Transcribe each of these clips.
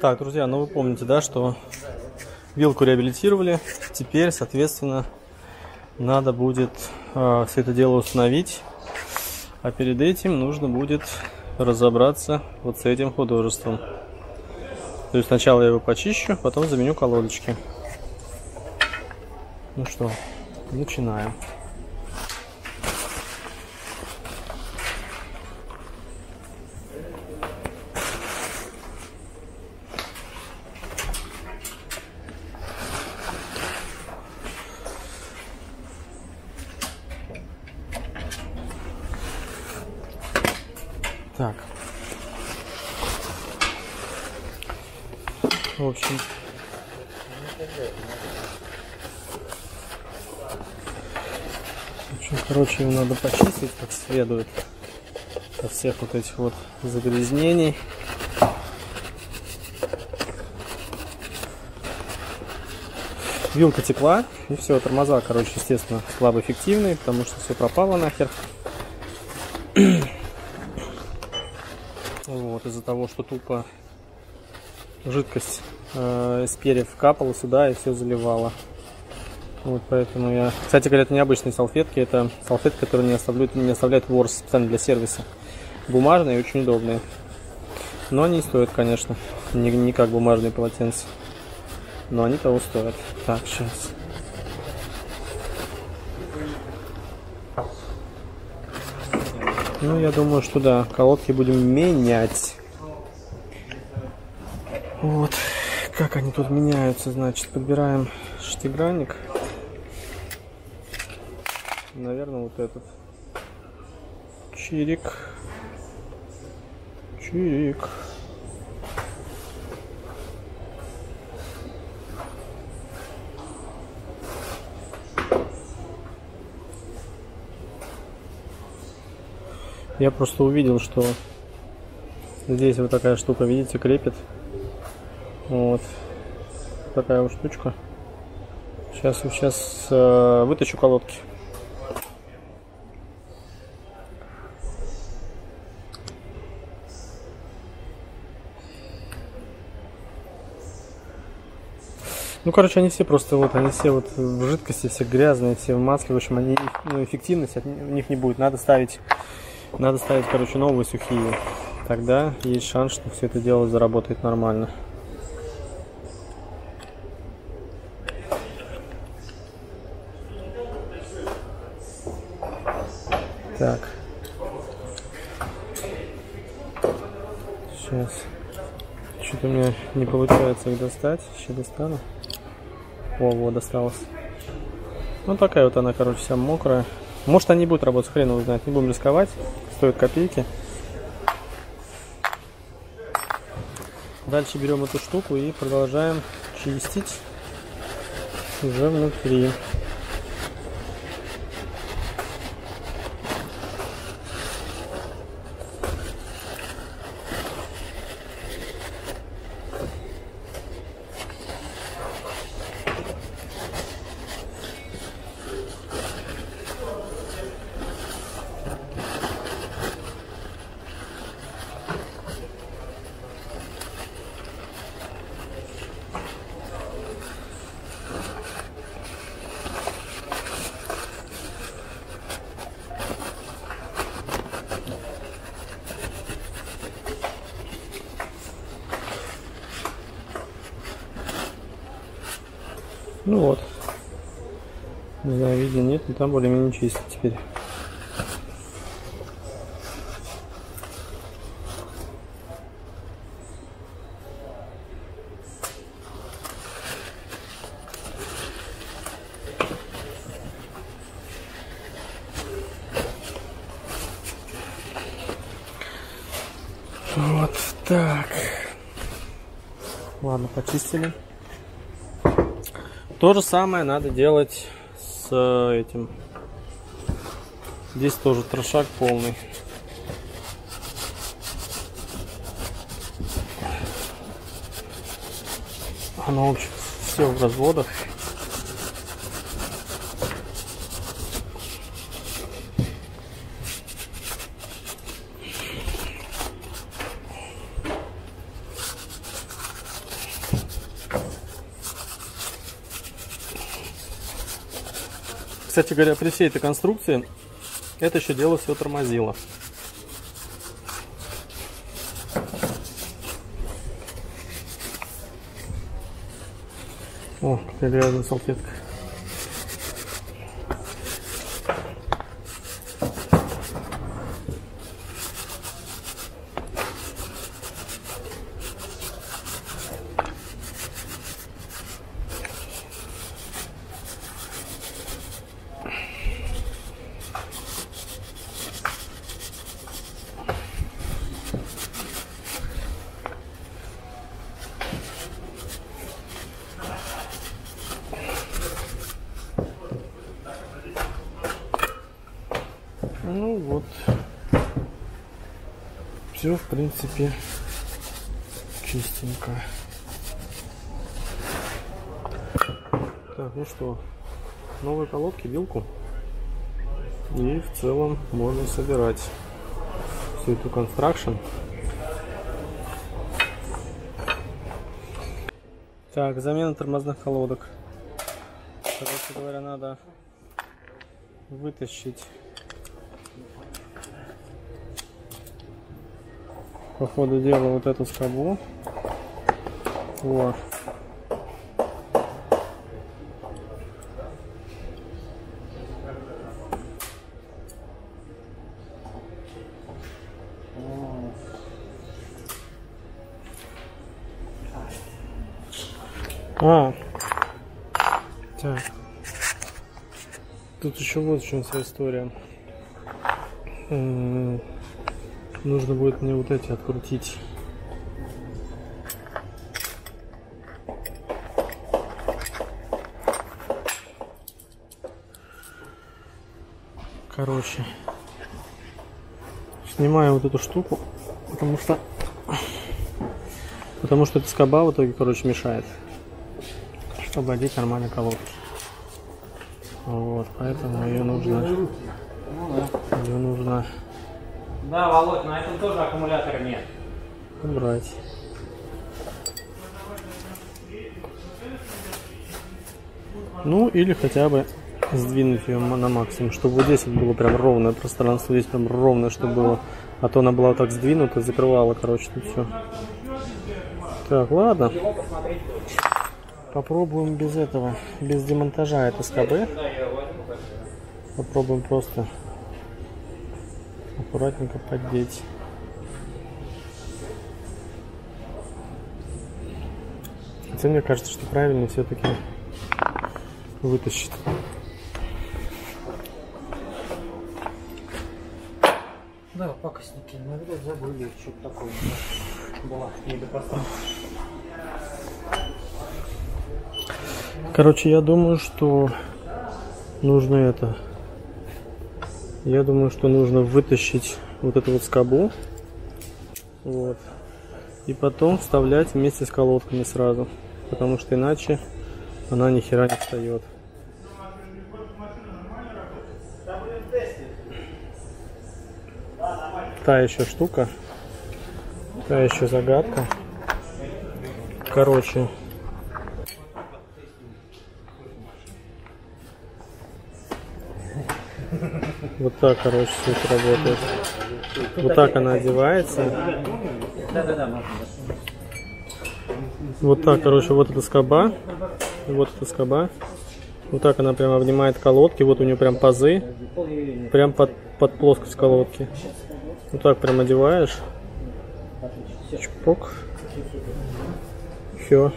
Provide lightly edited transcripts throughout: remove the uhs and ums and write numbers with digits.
Так, друзья, ну вы помните, да, что вилку реабилитировали. Теперь, соответственно, надо будет все это дело установить. А перед этим нужно будет разобраться вот с этим художеством. То есть сначала я его почищу, потом заменю колодочки. Ну что, начинаем. Так. В общем, короче, его надо почистить как следует от всех вот этих вот загрязнений. Вилка текла, и все, тормоза, короче, естественно, слабоэффективные, потому что все пропало нахер. Вот, из-за того, что тупо жидкость из перьев капала сюда и все заливала. Вот поэтому я... Кстати говоря, это необычные салфетки, это салфетки, которые не оставляют ворс специально для сервиса. Бумажные и очень удобные. Но они стоят, конечно, не как бумажные полотенца. Но они того стоят. Так, сейчас. Ну, я думаю, что да, колодки будем менять. Вот, как они тут меняются, значит, подбираем шестигранник. Наверное, вот этот. Чирик. Чирик. Я просто увидел, что здесь вот такая штука, видите, крепит. Вот такая вот штучка. Сейчас вытащу колодки. Ну, короче, они все просто вот, они все вот в жидкости, все грязные, все в масле. В общем, они, ну, эффективность у них не будет. Надо ставить, короче, новые сухие. Тогда есть шанс, что все это дело заработает нормально. Так. Сейчас. Что-то у меня не получается их достать. Сейчас достану. О, вот, досталось. Ну, такая вот она, короче, вся мокрая. Может, они будут работать, хрен его знает. Не будем рисковать. Стоит копейки. Дальше берем эту штуку и продолжаем чистить уже внутри. Ну вот. Не знаю, видно, нет, но там более-менее чисто теперь. Вот так. Ладно, почистили. То же самое надо делать с этим. Здесь тоже трошак полный. Оно, в общем, все в разводах. Кстати говоря, при всей этой конструкции это еще дело все тормозило. О, какая грязная салфетка. Ну вот, все в принципе чистенько. Так, ну что, новые колодки, вилку, и в целом можно собирать всю эту констракшн. Так, замена тормозных колодок. Короче говоря, надо вытащить по ходу дела вот эту скобу. Вот. Так. Тут еще вот в чем вся история. Нужно будет мне вот эти открутить. Короче, снимаю вот эту штуку, потому что эта скоба в итоге, короче, мешает, чтобы одеть нормально колодки. Вот, поэтому ее нужно. Да, Володь, на этом тоже аккумулятора нет. Убрать. Ну или хотя бы сдвинуть ее на максимум, чтобы вот здесь было прям ровное пространство, здесь прям ровное, чтобы было. А то она была вот так сдвинута, закрывала, короче, тут все. Так, ладно. Попробуем без этого, без демонтажа этой скобы. Попробуем просто аккуратненько поддеть. Хотя мне кажется, что правильно все-таки вытащить. Да, пакостники иногда забыли, что-то такое было недопоставка. Короче, я думаю, что нужно это. Я думаю, что нужно вытащить вот эту вот скобу. Вот. И потом вставлять вместе с колодками сразу. Потому что иначе она ни хера не встает. Та еще штука. Та еще загадка. Короче. Вот так, короче, все это работает. Вот так она одевается. Вот так, короче, вот эта скоба. И вот эта скоба. Вот так она прям обнимает колодки. Вот у нее прям пазы. Прям под плоскость колодки. Вот так прям одеваешь. Чпок. Все.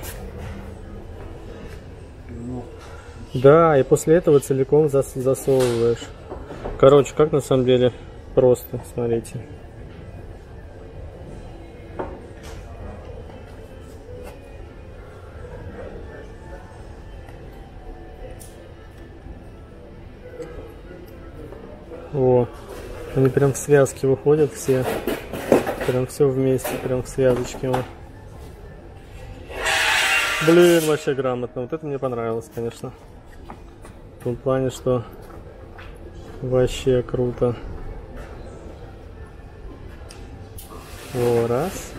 Да, и после этого целиком засовываешь. Короче, как на самом деле просто, смотрите. О, они прям в связке выходят все. Прям все вместе, прям в связочке. Вот. Блин, вообще грамотно. Вот это мне понравилось, конечно. В том плане, что вообще круто. О, раз.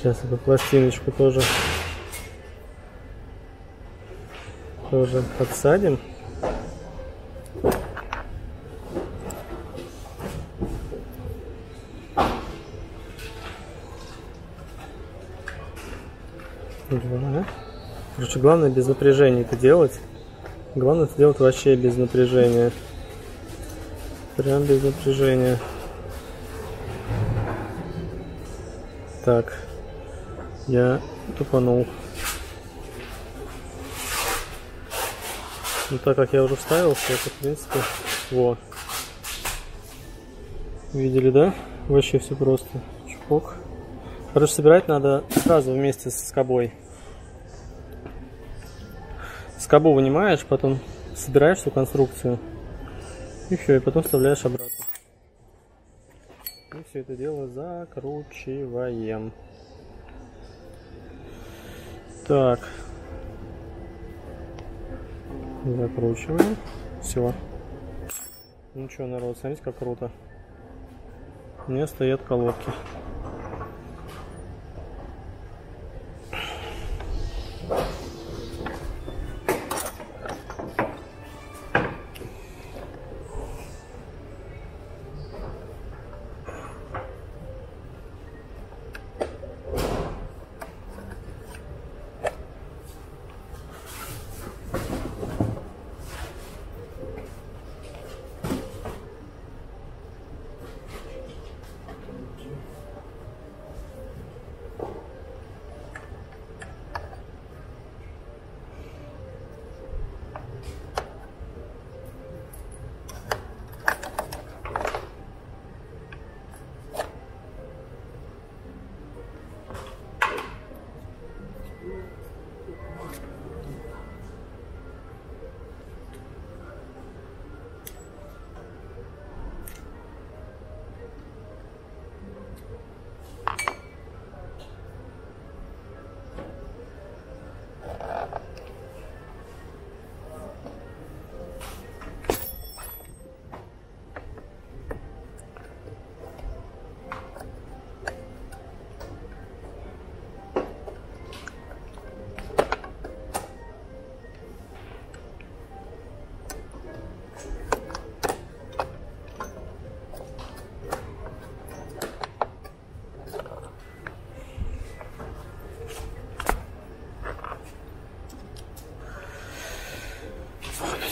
Сейчас эту пластиночку тоже подсадим. Два. Короче, главное без напряжения это делать. Главное это делать вообще без напряжения. Прям без напряжения. Так. Я тупанул. Ну, так как я уже вставился, это, в принципе, во. Видели, да? Вообще все просто. Чпок. Короче, собирать надо сразу вместе с скобой. Скобу вынимаешь, потом собираешь всю конструкцию. И все, и потом вставляешь обратно. И все это дело закручиваем. Так. Закручиваем. Все. Ну что, народ, смотрите, как круто. У меня стоят колодки.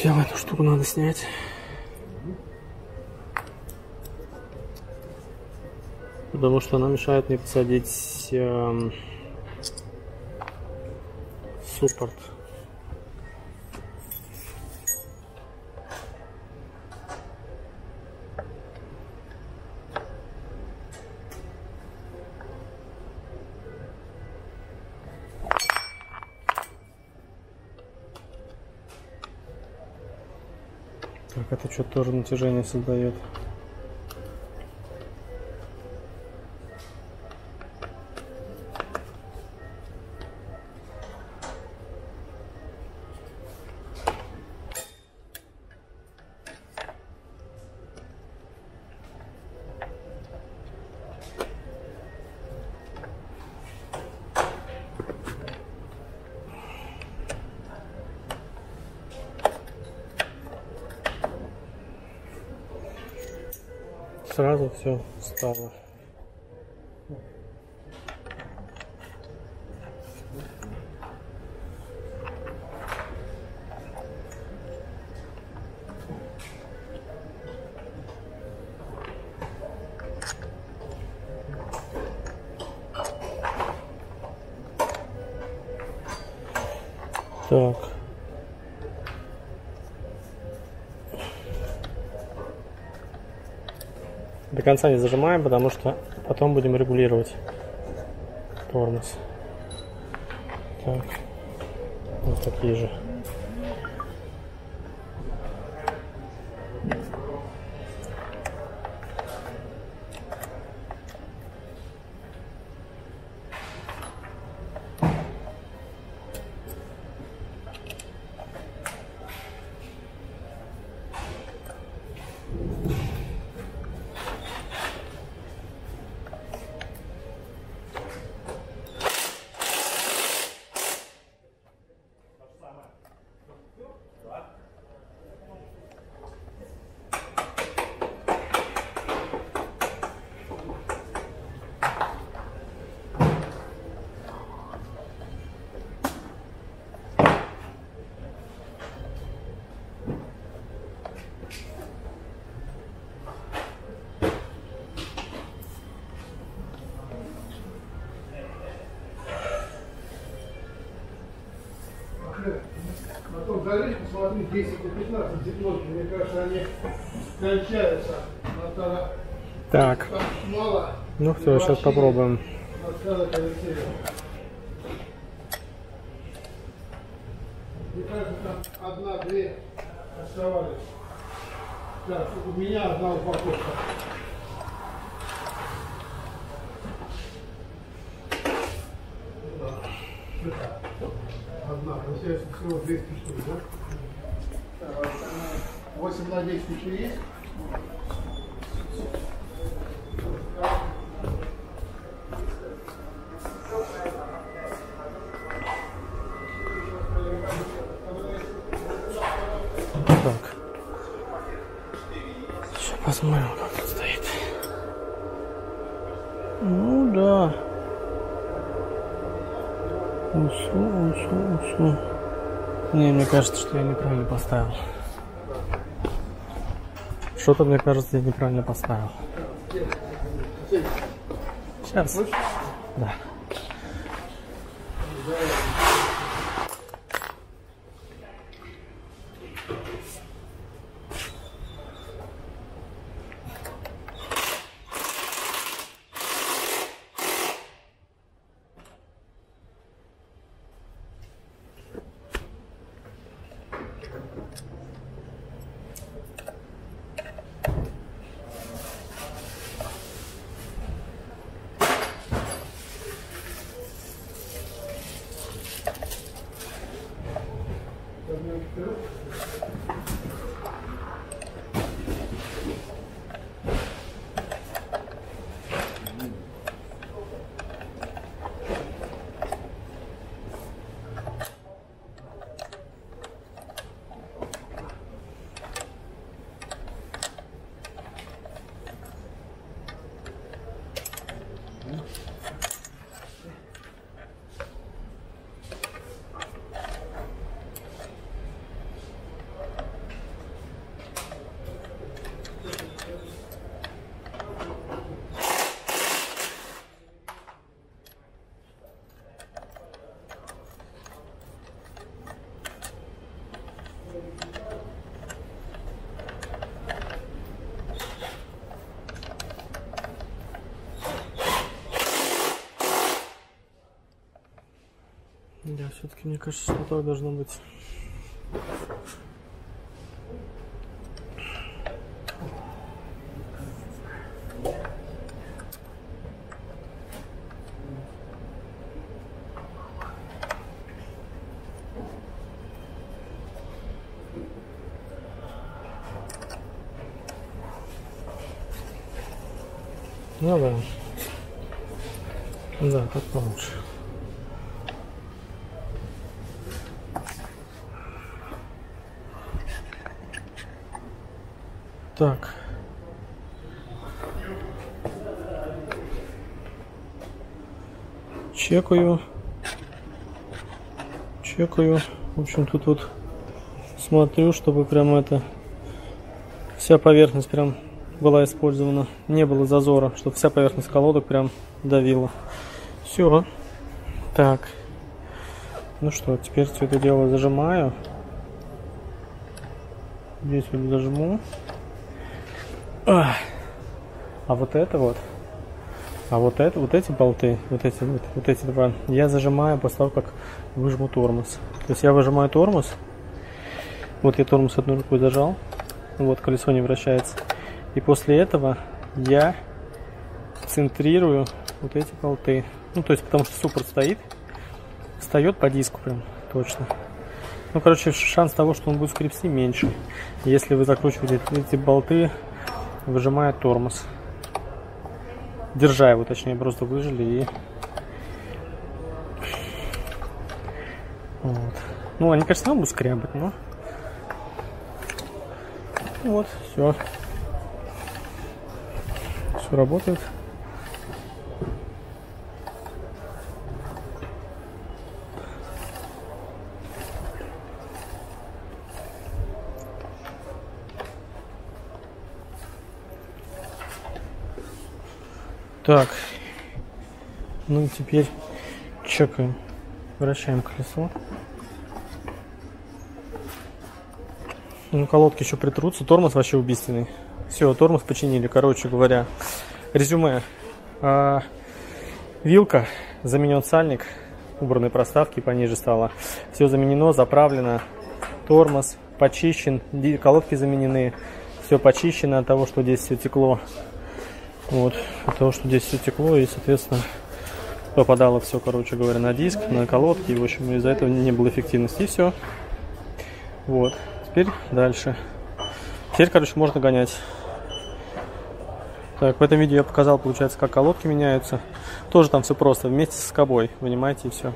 Эту штуку надо снять. Потому что она мешает мне посадить суппорт. Так, это что-то тоже натяжение создает. Сразу все стало. Так. До конца не зажимаем, потому что потом будем регулировать тормоз. Так, вот такие же. залезь, посмотри, 10 и 15 теплотки, мне кажется, они кончаются. Так, Мало. ну все, сейчас попробуем. Мне кажется, там одна-две оставались. Так, у меня одна упаковка. Одна, получается всего 200 штук, да? 8 на 10 еще есть? Так. Сейчас посмотрим, как тут стоит. Ну да. Усу. Не, мне кажется, что я неправильно поставил. Что-то, мне кажется, я неправильно поставил. Сейчас. Да. Да, все-таки мне кажется, что так должно быть. Ну да. Да, так получше. Так. Чекаю. В общем, тут вот смотрю, чтобы прям вся поверхность прям была использована. Не было зазора, чтобы вся поверхность колодок прям давила. Все. Так. Ну что, теперь все это дело зажимаю. Здесь вот зажму. А вот это вот. Вот эти болты, вот эти два, я зажимаю после того, как выжму тормоз. То есть я выжимаю тормоз. Вот я тормоз одной рукой зажал. Вот колесо не вращается. И после этого я центрирую вот эти болты. Ну, то есть, потому что суппорт встает по диску прям точно. Ну, короче, шанс того, что он будет скрепсти, меньше, если вы закручиваете эти болты, выжимая тормоз. Держа его, точнее, просто выжили и... Вот. Ну, они, конечно, равно будут скрябать, но... Вот, все. Все работает. Так, ну и теперь чекаем, вращаем колесо. Ну, колодки еще притрутся. Тормоз вообще убийственный. Все, тормоз починили. Короче говоря, резюме. Вилка, заменен сальник, убраны проставки, пониже стало. Все заменено, заправлено. Тормоз почищен, колодки заменены. Все почищено от того, что здесь все текло. Вот, от того, что здесь все текло, и, соответственно, попадало все, короче говоря, на диск, на колодки. И, в общем, из-за этого не было эффективности. И все. Вот. Теперь дальше. Теперь, короче, можно гонять. Так, в этом видео я показал, получается, как колодки меняются. Тоже там все просто. Вместе с скобой. Вынимаете и все.